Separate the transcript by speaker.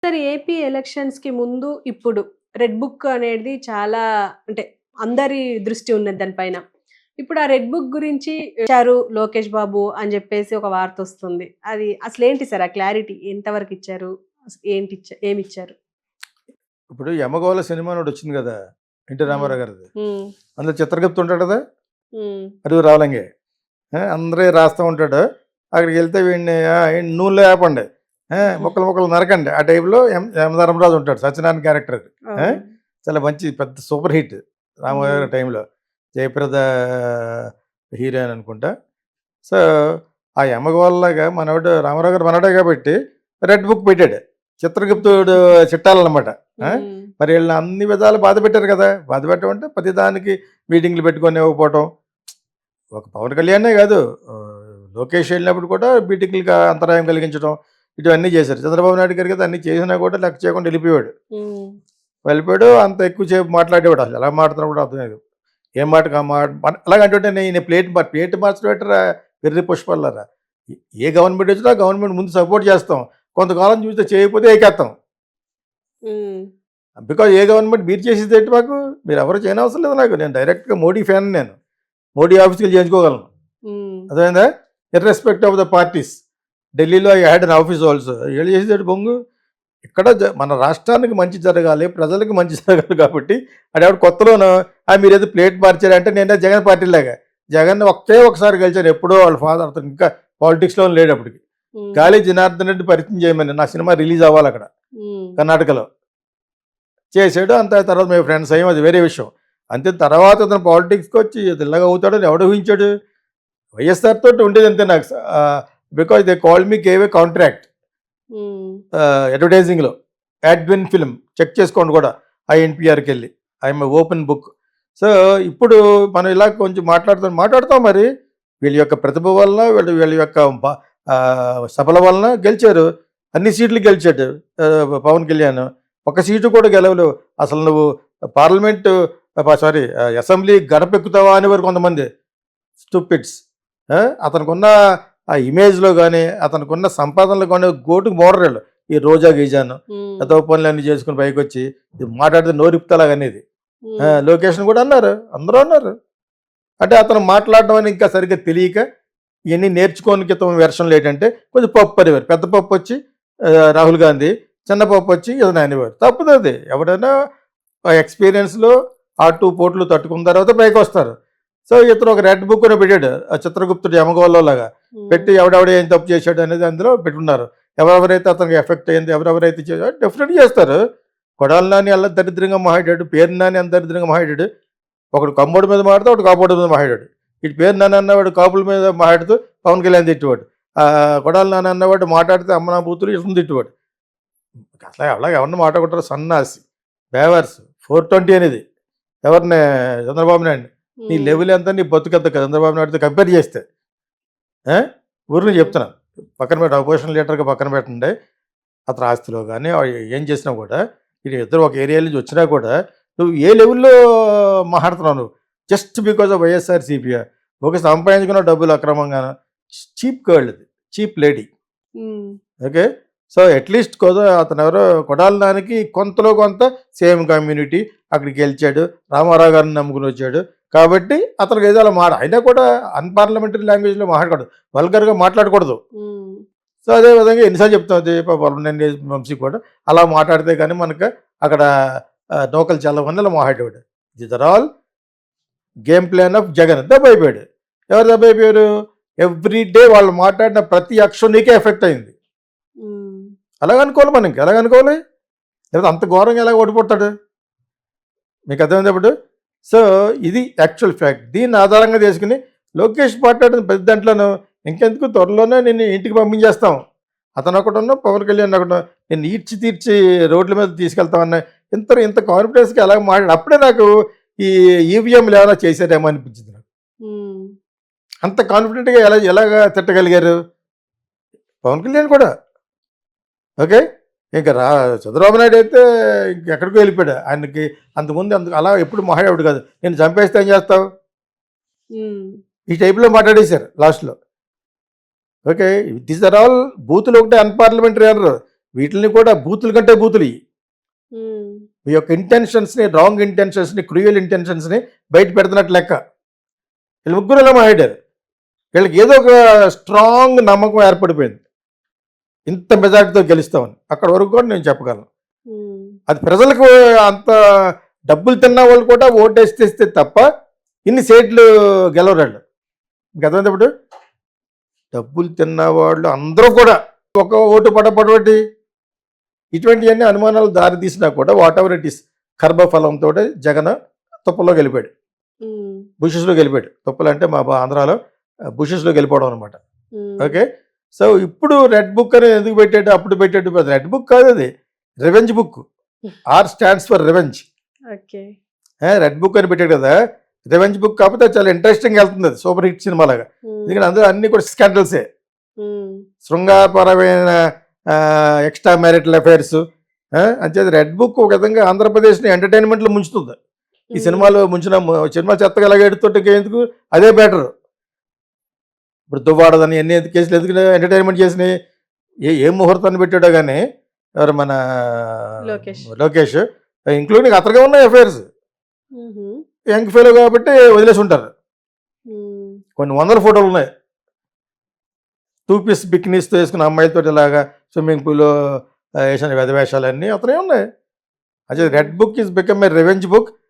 Speaker 1: Sir AP ఎలక్షన్స్‌కి ముందు, ఇప్పుడు రెడ్ బుక్ అనేది చాలా అంటే అందరి దృష్టి ఉన్నది దాని పైన. ఇప్పుడు ఆ రెడ్ బుక్ గురించి ఇచ్చారు లోకేష్ బాబు అని జెప్పేసి ఒక వార్తొస్తుంది. అది అసలేంటి సార్ ఆ క్లారిటీ ఎంతవరకు ఇచ్చారు? ఏమిచ్చారు?
Speaker 2: ఇప్పుడు 'యమగోళ' సినిమా ఒకటొచ్చింది గదా! ఎన్టీ
Speaker 1: హ్మ్.
Speaker 2: రామారావు గారిది.
Speaker 1: హ్మ్.
Speaker 2: అందులో చిత్రగుప్త ఉంటాడు కదా!
Speaker 1: హ్మ్.
Speaker 2: అడవి రావలంగే. అందరికి రాస్తా ఉంటాడు. అక్కడికెళ్తే వీడిని ఏంటి నూనెలో ఏపండి. ముక్కలు ముక్కలు నరకండి. ఆ టైప్‌లో యమధర్మరాజు ఉంటాడు. సత్యనారాయణ క్యారెక్టర్ అది. ఆ!
Speaker 1: అవును.
Speaker 2: చాలా మంచి పెద్ద సూపర్ హిట్ రామారావు
Speaker 1: హ్మ్.
Speaker 2: గారి టైంలో. జయప్రద హీరోయిన్ అనుకుంటా. సో, ఆ 'యమగోళలాగా' మనోడు రామారావు గారు మనోడే కాబట్టి రెడ్ బుక్ పెట్టాడు. చిత్రగుప్తుడు చిట్టాలన్నమాట. ఆ!
Speaker 1: హ్మ్.
Speaker 2: మరి ఈళ్ళని అన్ని విధాలు బాధపెట్టారు కదా! బాధపెట్టమంటే ప్రతిదానికి మీటింగ్‌లు పెట్టుకొని ఇవ్వకపోవటం. ఒక పవన్ కళ్యాణే కాదు. లోకేష్ వెళ్ళినప్పుడు కూడా మీటింగ్‌లకి అంతరాయం కలిగించడం. ఇటువన్నీ చేశారు. చంద్రబాబు నాయుడు గారు కదా! అన్నీ చేసినా కూడా లెక్క చేయకుండా వెళ్ళిపోయాడు.
Speaker 1: హ్మ్.
Speaker 2: వెళ్ళిపోయాడు. అంత ఎక్కువ సేపు మాట్లాడేవాడు. అసలు ఎలా మాట్లాడుతున్నాడో కూడా అర్థం కాదు. ఏం మాటకి ఆ మాట అలాగంటుంటే నేను ప్లేట్ మార్చడం ఏంట్రా వెర్రి పుష్పాలారా. ఏ గవర్నమెంట్ వచ్చినా గవర్నమెంట్ ముందు సపోర్ట్ చేస్తాం. కొంతకాలం చూస్తే చేయకపోతే ఏకేత్తాం.
Speaker 1: హ్మ్.
Speaker 2: బికాజ్ ఏ గవర్నమెంట్ మీరు చేసేది ఏంటి మాకు? మీరు ఎవరు చేయనవసరం లేదు నాకు. నేను డైరెక్ట్‌గా మోడీ ఫ్యాన్ నేను. మోడీ ఆఫీస్‌కెళ్ళి చేయించుకోగలను.
Speaker 1: హ్మ్.
Speaker 2: అర్థమైందా? ఇర్రెస్పెక్ట్ ఆఫ్ ద పార్టీస్. ఢిల్లీలో I had an office also. ఈళ్ళు చేసేదేంటి బొంగు? ఇక్కడ మన రాష్ట్రానికి మంచి జరగాలి, ప్రజలకి మంచి జరగాలి కాబట్టి ఆడెవడో కొత్తలోను మీరేదో ప్లేట్ మార్చారంటే నేనే జగన్ పార్టీలాగా. జగన్ ఒకే ఒకసారి గెలిచాను. ఎప్పుడో వాళ్ళ ఫాదర్ అతను ఇంకా పాలిటిక్స్‌లోనే లేడు అప్పటికి.
Speaker 1: హ్మ్.
Speaker 2: గాలి జనార్దన్ రెడ్డి పరిచయం చేయమని నా సినిమా రిలీజ్ అవ్వాలక్కడ
Speaker 1: హ్మ్.
Speaker 2: కర్ణాటకలో. చేసాడు. అంత తర్వాత మేము ఫ్రెండ్స్ అయ్యాం. అది వేరే విషయం. అంతే తర్వాత అతను పాలిటిక్స్‌కొచ్చి ఇలాగ అవుతాడని ఎవడు ఊహించాడు? వైఎస్ఆర్ తోటి ఉండేదంతే నాకు. Because they called me gave a contract.
Speaker 1: Hmm.
Speaker 2: అడ్వర్టైజింగ్‌లో. యాడ్విన్ ఫిల్మ్ చెక్ చేసుకోండి కూడా. ఐఎన్‌పిఆర్‌కెళ్ళి. I'm open book. సో, ఇప్పుడు మనం ఇలా కొంచెం మాట్లాడుతాం మరి. వీళ్ళ యొక్క ప్రతిభ వలన, వీళ్ళ యొక్క సభల వలన గెలిచారు. అన్ని సీట్లు గెలిచాడు పవన్ కళ్యాణ్. ఒక్క సీటు కూడా గెలవలేవు. అసలు నువ్వు పార్లమెంటు సారీ అసెంబ్లీ గడపెక్కుతావా అనేవారు కొంతమంది. స్టూపిడ్స్. అతనికున్న ఆ ఇమేజ్‌లో గాని, అతనికున్న సంపాదనలో గాని గోటుకు మోడరీళ్ళు. ఈ రోజా, గీజాను.
Speaker 1: హ్మ్.
Speaker 2: వెధవ పనులన్నీ చేసుకొని పైకొచ్చి ఇది మాట్లాడితే నోరిప్పుతలాగనేది.
Speaker 1: హ్మ్.
Speaker 2: లోకేష్‌ని కూడా అన్నారు. అందరూ అన్నారు. అంటే అతను మాట్లాడడం అని ఇంకా సరిగ్గా తెలియక ఇయన్నీ నేర్చుకోని క్రితం వెర్షన్‌లు ఏంటంటే కొంచెం పప్పు అనేవారు. పెద్ద పప్పొచ్చి రాహుల్ గాంధీ, చిన్న పప్పొచ్చి ఏదైనా అనేవారు. తప్పుదది. ఎవడైనా ఆ ఎక్స్‌పీరియన్స్‌లో ఆ 2 పోట్లు తట్టుకున్న తర్వాత పైకొస్తారు. సో, ఇతను ఒక రెడ్ బుక్ అని పెట్టాడు. ఆ చిత్రగుప్తుడు యమగోళంలాగా. పెట్టి
Speaker 1: హ్మ్.
Speaker 2: ఎవడెవడు ఏం తప్పు చేశాడు అనేది అందులో పెట్టున్నారు. ఎవరెవరైతే అతనికి ఎఫెక్ట్ అయింది, ఎవరెవరైతే చేశారో డెఫినెట్‌గా చేస్తారు. కొడాలి నాని అలా దరిద్రంగా మాట్లాడాడు. పేరు నాని అంత దరిద్రంగా మాట్లాడాడు. ఒకడు కమ్మోడి మీద మాట్లాడితే ఒకడు కాపోడి మీద మాట్లాడాడు. ఇటు పేరు నాని అన్నవాడు కాపుల మీద మాట్లాడుతూ పవన్ కళ్యాణ్ తిట్టేవాడు. కొడాలి నాని అన్నవాడు మాట్లాడితే అమ్మ నా బూతులు ఇసుని తిట్టేవాడు. అట్లా అలాగే ఎవరిని మాట్లాడుకుంటారు సన్నాసి, బేవర్స్, 420 అనేది ఎవరిని చంద్రబాబు నాయుడిని. నీ
Speaker 1: హ్మ్.
Speaker 2: లెవెల్ ఎంత నీ బతుకెంత చంద్రబాబు నాయుడుతో కంపేర్ చేస్తే ఆ? ఊరిని
Speaker 1: హ్మ్.
Speaker 2: చెప్తున్నాను. పక్కన పెట్టి అపోజిషన్ లీడర్గా పక్కన పెట్టండి. అతని ఆస్తిలో కానీ ఏం చేసినా కూడా ఇది ఇద్దరు ఒక ఏరియా నుంచి వచ్చినా కూడా నువ్వు ఏ లెవెల్‌లో మాట్లాడుతున్నావు నువ్వు? Just because of YSRCP. ఒక సంపాదించుకున్న డబ్బులు అక్రమంగాను. చీప్ గర్ల్ అది. Cheap lady.
Speaker 1: హ్మ్.
Speaker 2: ఓకే. సో, అట్‌లీస్ట్ అతనెవరో కొడాలి నానికి కొంతలో కొంత సేమ్ కమ్యూనిటీ. అక్కడికి గెలిచాడు. రామారావు గారిని నమ్ముకొని వచ్చాడు. కాబట్టి అతనికి ఏదో అలా అయినా కూడా అన్‌పార్లమెంటరీ లాంగ్వేజ్‌లో మాట్లాడకూడదు. వల్గర్‌గా మాట్లాడకూడదు.
Speaker 1: హ్మ్.
Speaker 2: సో, అదే విధంగా ఎన్ని సార్లు చెప్తాం అది వల్లభనేని వంశీ కూడా. అలా మాట్లాడితే గానీ మనకు అక్కడ నూకలు చల్లవని అలా మాట్లాడేవాడు. These are all game plan of Jagan. దెబ్బైపోయాడు. ఎవరు దెబ్బైపోయారు? ఎవ్రీ డే వాళ్ళు మాట్లాడిన ప్రతి అక్షరం నీకే ఎఫెక్ట్ అయింది.
Speaker 1: హ్మ్.
Speaker 2: అలాగనుకోవాలి మనం ఇంక ఎలాగనుకోవాలి? లేకపోతే అంత ఘోరంగా ఎలా ఓడిపోతాడు? మీకు అర్థమైందా ఇప్పుడు? సో, ఇది యాక్చువల్ ఫ్యాక్ట్. దీన్ని ఆధారంగా చేసుకొని లోకేష్ మాట్లాడిన ప్రతి దాంట్లోనూ ఇంకెందుకు త్వరలోనే నిన్ను ఇంటికి పంపించేస్తాం. అతనొకడును, పవన్ కళ్యాణ్ ఒకడు నిన్ను ఈడ్చి తీర్చి రోడ్ల మీద తీసుకెళ్తామన్న ఇంత కాన్ఫిడెన్స్‌గా ఎలాగ మాట్లాడాడు. అప్పుడే నాకు ఈ ఈవీఎంలు ఏమైనా చేశారేమో అనిపించింది నాకు.
Speaker 1: హ్మ్.
Speaker 2: అంత కాన్ఫిడెంట్‌గా ఎలాగా తిట్టగలిగారు? పవన్ కళ్యాణ్ కూడా. ఓకే. ఇంక చంద్రబాబు నాయుడు అయితే ఇంకెక్కడికో వెళ్ళిపోయాడు. ఆయనకి అంతకుముందు అలా ఎప్పుడు మాట్లాడేవాడు కాదు. నిన్ను చంపేస్తే ఏం చేస్తావు?
Speaker 1: హ్మ్.
Speaker 2: ఈ టైప్‌లో మాట్లాడేశారు లాస్ట్‌లో. ఓకే. దీస్ ఆర్ ఆల్ బూతులు ఒకటే అన్‌పార్లమెంటరీ అనరు. వీటిని కూడా బూతుల కంటే బూతులు ఇవి.
Speaker 1: ఉమ్,
Speaker 2: మీ యొక్క ఇంటెన్షన్స్ని, రాంగ్ ఇంటెన్షన్స్ని, క్రూయల్ ఇంటెన్షన్స్ని బయట పెడుతున్నట్టు లెక్క. వీళ్ళు ముగ్గురు ఇలా మాట్లాడారు. వీళ్ళకి ఏదో ఒక స్ట్రాంగ్ నమ్మకం ఏర్పడిపోయింది, ఇంత మెజార్టీతో గెలుస్తామని. అక్కడ వరకు కూడా నేను చెప్పగలను.
Speaker 1: ఉమ్,
Speaker 2: అది ప్రజలకు అంత డబ్బులు తిన్న వాళ్ళు కూడా ఓటేస్తే తప్ప ఇన్ని సీట్లు గెలవరాళ్ళు. మీకు అర్థమైంది. ఇప్పుడు డబ్బులు తిన్న వాళ్ళు అందరూ కూడా ఒక ఓటు పడబట్టి ఇటువంటివన్నీ అనుమానాలు దారి తీసినా కూడా వాట్ ఎవర్ ఇట్ ఈస్ కర్మఫలంతో జగన్ తుప్పలో గెలిపాడు,
Speaker 1: ఉమ్,
Speaker 2: బుషెస్లో గెలిపాడు. తుప్పలు అంటే మా ఆంధ్రాలో బుషెస్లో గెలిపోవడం అనమాట.
Speaker 1: Um,
Speaker 2: okay. సో ఇప్పుడు రెడ్ బుక్ అని ఎందుకు పెట్టాడు, అప్పుడు పెట్టాడు. రెడ్ బుక్ కాదు, అది revenge book. R stands for revenge.
Speaker 1: Okay.
Speaker 2: Red book అని పెట్టాడు కదా, రివెంజ్ బుక్ కాకపోతే చాలా ఇంట్రెస్టింగ్ వెళ్తుంది, అది సూపర్ హిట్ సినిమా లాగా.
Speaker 1: ఉమ్,
Speaker 2: ఎందుకంటే అందరూ అన్ని కూడా స్కాండల్సే,
Speaker 1: ఉమ్,
Speaker 2: శృంగారపరమైన ఎక్స్ట్రా మ్యారిటల్ అఫైర్స్. అంచేది రెడ్ బుక్ ఒక విధంగా ఆంధ్రప్రదేశ్ని ఎంటర్టైన్మెంట్లో ముంచుతుంది. ఈ సినిమాలో ముంచిన సినిమా చెత్తగా ఎలాగ ఎడుతుంటే ఎందుకు, అదే బెటర్. ఇప్పుడు దువ్వాడదని ఎన్ని కేసులు ఎందుకు ఎంటర్టైన్మెంట్ చేసినాయి, ఏం ముహూర్తాన్ని పెట్టాడో కానీ ఎవరు మన లోకేష్ ఇంక్లూడింగ్ అతనిగా ఉన్నాయి అఫైర్స్.
Speaker 1: ఉహు,
Speaker 2: యంగ్ ఫెలో కాబట్టి వదిలేసి ఉంటారు.
Speaker 1: ఉమ్,
Speaker 2: కొన్ని వందల ఫోటోలు ఉన్నాయి 2 పీస్ బికినీస్తో వేసుకున్న అమ్మాయిలతో ఇలాగా స్విమ్మింగ్ పూల్లో వేసిన వెధవేషాలన్నీ అతనే ఉన్నాయి. అదే red book is become a revenge book